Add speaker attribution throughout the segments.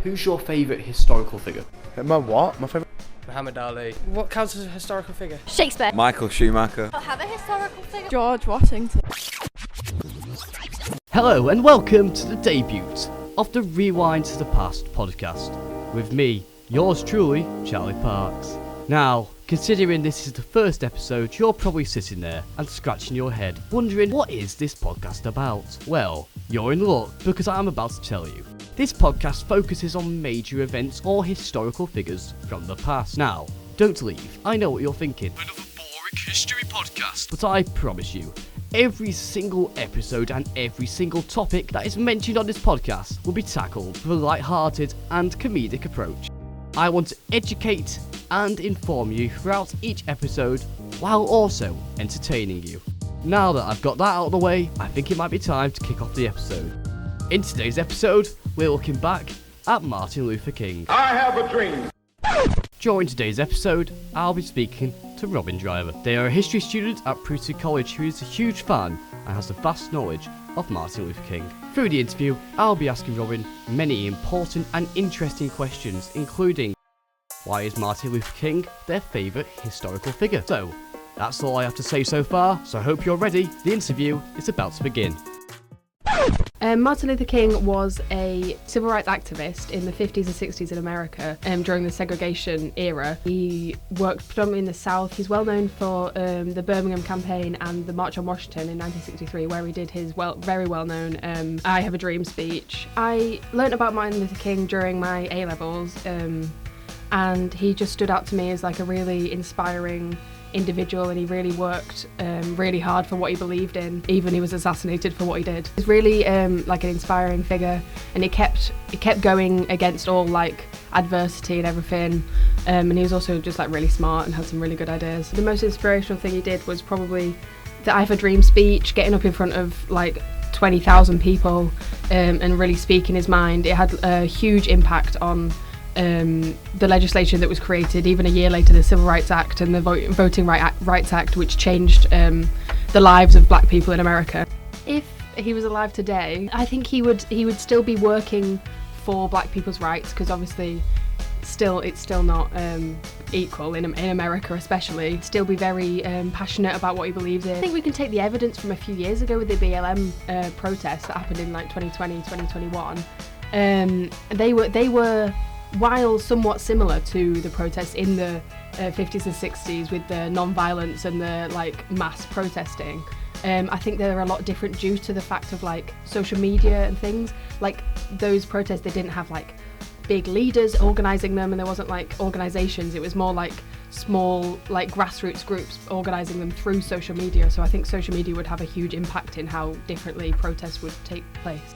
Speaker 1: Who's your favourite historical figure?
Speaker 2: My what? My favourite?
Speaker 3: Muhammad Ali.
Speaker 4: What counts as a historical figure?
Speaker 5: Shakespeare.
Speaker 6: Michael Schumacher.
Speaker 5: I'll have a historical figure.
Speaker 7: George Washington.
Speaker 8: Hello and welcome to the debut of the Rewind to the Past podcast with me, yours truly, Charlie Parks. Now, considering this is the first episode, you're probably sitting there and scratching your head, wondering what is this podcast about? Well, you're in luck because I'm about to tell you. This podcast focuses on major events or historical figures from the past. Now, don't leave. I know what you're thinking. Another boring history podcast. But I promise you, every single episode and every single topic that is mentioned on this podcast will be tackled with a light-hearted and comedic approach. I want to educate and inform you throughout each episode while also entertaining you. Now that I've got that out of the way, I think it might be time to kick off the episode. In today's episode, we're looking back at Martin Luther King.
Speaker 9: I have a dream.
Speaker 8: During today's episode, I'll be speaking to Robin Driver. They are a history student at Pruitt College who is a huge fan and has a vast knowledge of Martin Luther King. Through the interview, I'll be asking Robin many important and interesting questions, including why is Martin Luther King their favourite historical figure? So, that's all I have to say so far, so I hope you're ready. The interview is about to begin.
Speaker 10: Martin Luther King was a civil rights activist in the 50s and 60s in America during the segregation era. He worked predominantly in the South. He's well known for the Birmingham campaign and the March on Washington in 1963, where he did his very well known I Have a Dream speech. I learnt about Martin Luther King during my A-levels, and he just stood out to me as like a really inspiring individual, and he really worked really hard for what he believed in, even he was assassinated for what he did. He's really like an inspiring figure, and he kept going against all like adversity and everything, and he was also just like really smart and had some really good ideas. The most inspirational thing he did was probably the I Have a Dream speech, getting up in front of like 20,000 people and really speaking his mind. It had a huge impact on the legislation that was created even a year later, the Civil Rights Act and the Voting Rights Act, which changed the lives of black people in America. If he was alive today, I think he would still be working for black people's rights, because obviously it's still not equal in America, especially. Still be very passionate about what he believes in. I think we can take the evidence from a few years ago with the BLM protests that happened in like 2020, 2021. They were, while somewhat similar to the protests in the 50s and 60s with the non-violence and the like mass protesting, I think they're a lot different due to the fact of like social media and things. Like those protests, they didn't have like big leaders organising them, and there wasn't like organisations. It was more like small like grassroots groups organising them through social media. So I think social media would have a huge impact in how differently protests would take place.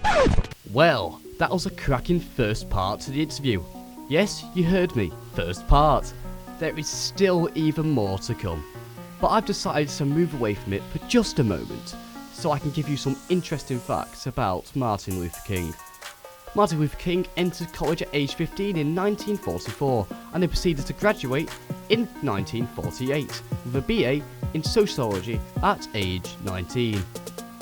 Speaker 8: Well, that was a cracking first part to the interview. Yes, you heard me, first part. There is still even more to come, but I've decided to move away from it for just a moment, so I can give you some interesting facts about Martin Luther King. Martin Luther King entered college at age 15 in 1944, and then proceeded to graduate in 1948 with a BA in sociology at age 19.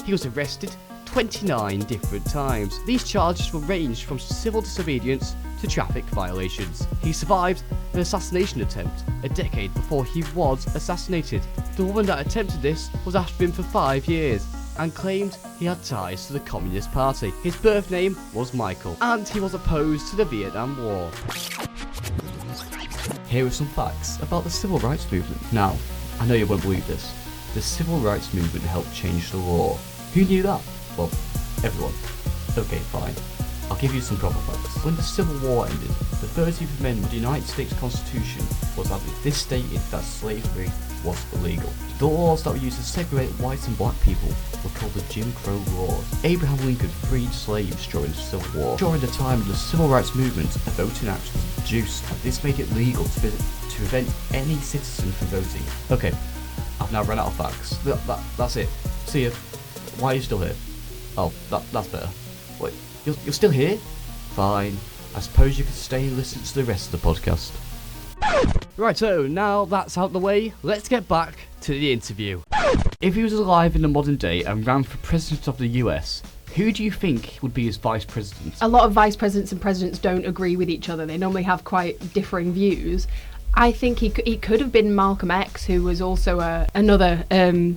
Speaker 8: He was arrested 29 different times. These charges will range from civil disobedience to traffic violations. He survived an assassination attempt a decade before he was assassinated. The woman that attempted this was after him for 5 years and claimed he had ties to the Communist Party. His birth name was Michael, and he was opposed to the Vietnam War. Here are some facts about the Civil Rights Movement. Now, I know you won't believe this. The Civil Rights Movement helped change the law. Who knew that? Well, everyone. Okay, fine. I'll give you some proper facts. When the Civil War ended, the 13th Amendment of the United States Constitution was added. This stated that slavery was illegal. The laws that were used to segregate white and black people were called the Jim Crow laws. Abraham Lincoln freed slaves during the Civil War. During the time of the Civil Rights Movement, a voting act was introduced, and this made it legal to prevent any citizen from voting. Okay, I've now run out of facts. That's it. See ya. Why are you still here? Oh, that's better. Wait, you're still here? Fine. I suppose you can stay and listen to the rest of the podcast. Right, so now that's out the way, let's get back to the interview. If he was alive in the modern day and ran for President of the US, who do you think would be his vice president?
Speaker 10: A lot of vice presidents and presidents don't agree with each other. They normally have quite differing views. I think he could have been Malcolm X, who was also another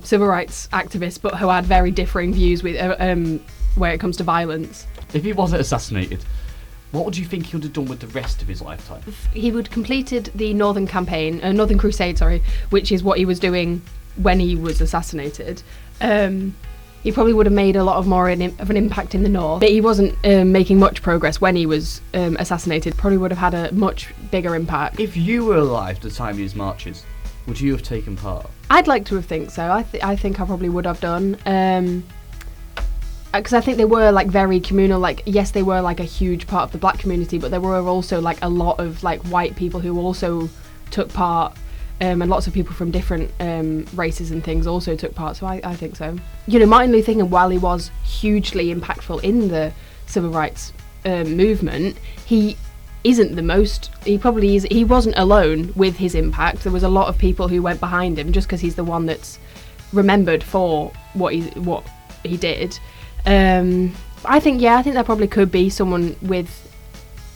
Speaker 10: civil rights activist, but who had very differing views with where it comes to violence.
Speaker 8: If he wasn't assassinated, what would you think he would have done with the rest of his lifetime?
Speaker 10: He would completed the Northern Crusade, which is what he was doing when he was assassinated. He probably would have made a lot more of an impact in the North, but he wasn't making much progress when he was assassinated. Probably would have had a much bigger impact.
Speaker 8: If you were alive at the time of these marches, would you have taken part?
Speaker 10: I'd like to have think so. I think I probably would have done. Because I think they were like very communal. Like, yes, they were like a huge part of the black community, but there were also like a lot of like white people who also took part. And lots of people from different races and things also took part, so I think so. You know, Martin Luther King, while he was hugely impactful in the civil rights movement, he isn't the most. He probably is. He wasn't alone with his impact. There was a lot of people who went behind him, just because he's the one that's remembered for what he did. I think there probably could be someone with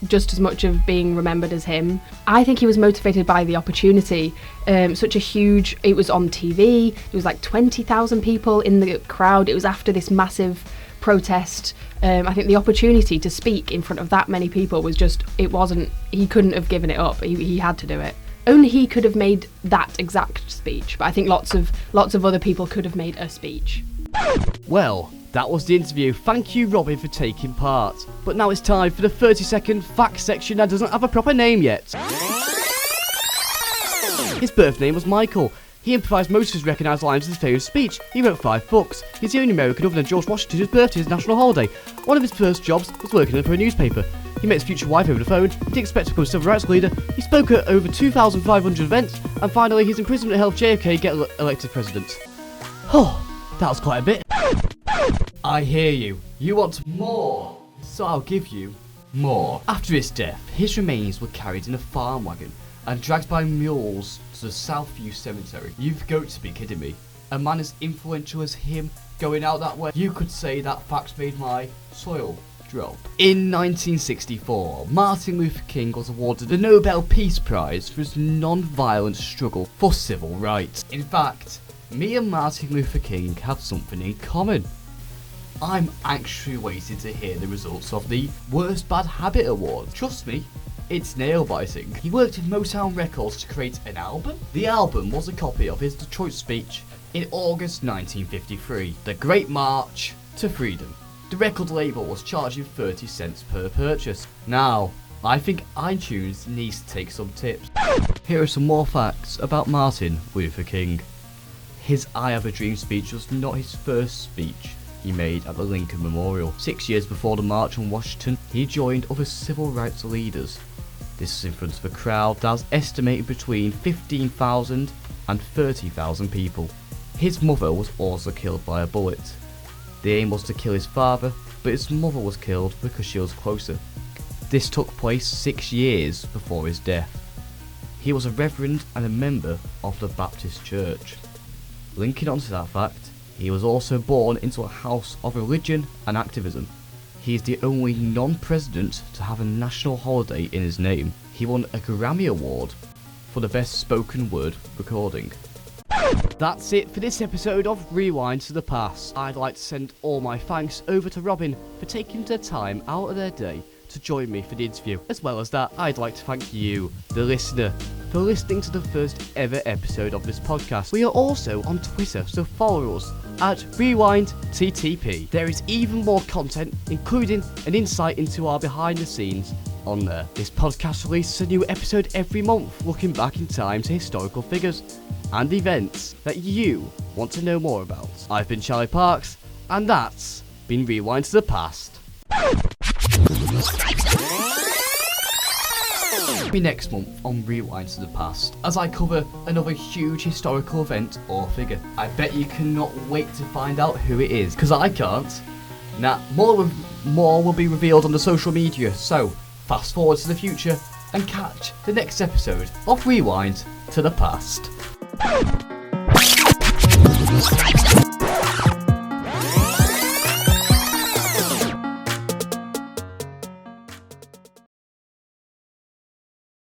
Speaker 10: just as much of being remembered as him. I think he was motivated by the opportunity. It was on TV, it was like 20,000 people in the crowd. It was after this massive protest. I think the opportunity to speak in front of that many people was he couldn't have given it up. He had to do it. Only he could have made that exact speech, but I think lots of other people could have made a speech.
Speaker 8: Well, that was the interview. Thank you, Robin, for taking part. But now it's time for the 30-second fact section that doesn't have a proper name yet. His birth name was Michael. He improvised most of his recognised lines in his famous speech. He wrote 5 books. He's the only American other than George Washington whose birthday is a national holiday. One of his first jobs was working for a newspaper. He met his future wife over the phone. He didn't expect to become a civil rights leader. He spoke at over 2,500 events. And finally, his imprisonment helped JFK get elected president. Oh, that was quite a bit. I hear you. You want more. So I'll give you more. After his death, his remains were carried in a farm wagon and dragged by mules to the Southview Cemetery. You've got to be kidding me. A man as influential as him going out that way? You could say that fact made my soil drop. In 1964, Martin Luther King was awarded the Nobel Peace Prize for his non-violent struggle for civil rights. In fact, me and Martin Luther King have something in common. I'm actually waiting to hear the results of the Worst Bad Habit Award. Trust me, it's nail-biting. He worked with Motown Records to create an album. The album was a copy of his Detroit speech in August 1953, The Great March to Freedom. The record label was charging 30 cents per purchase. Now, I think iTunes needs to take some tips. Here are some more facts about Martin Luther King. His I Have a Dream speech was not his first speech he made at the Lincoln Memorial. 6 years before the March on Washington, he joined other civil rights leaders. This was in front of a crowd that was estimated between 15,000 and 30,000 people. His mother was also killed by a bullet. The aim was to kill his father, but his mother was killed because she was closer. This took place 6 years before his death. He was a reverend and a member of the Baptist Church. Linking onto that fact, he was also born into a house of religion and activism. He is the only non-president to have a national holiday in his name. He won a Grammy Award for the best spoken word recording. That's it for this episode of Rewind to the Past. I'd like to send all my thanks over to Robin for taking the time out of their day to join me for the interview. As well as that, I'd like to thank you, the listener, for listening to the first ever episode of this podcast. We are also on Twitter, so follow us at RewindTTP. There is even more content, including an insight into our behind the scenes on there. This podcast releases a new episode every month, looking back in time to historical figures and events that you want to know more about. I've been Charlie Parks, and that's been Rewind to the Past. Me next month on Rewind to the Past as I cover another huge historical event or figure. I bet you cannot wait to find out who it is, because I can't. Nah, more will be revealed on the social media, so fast forward to the future and catch the next episode of Rewind to the Past.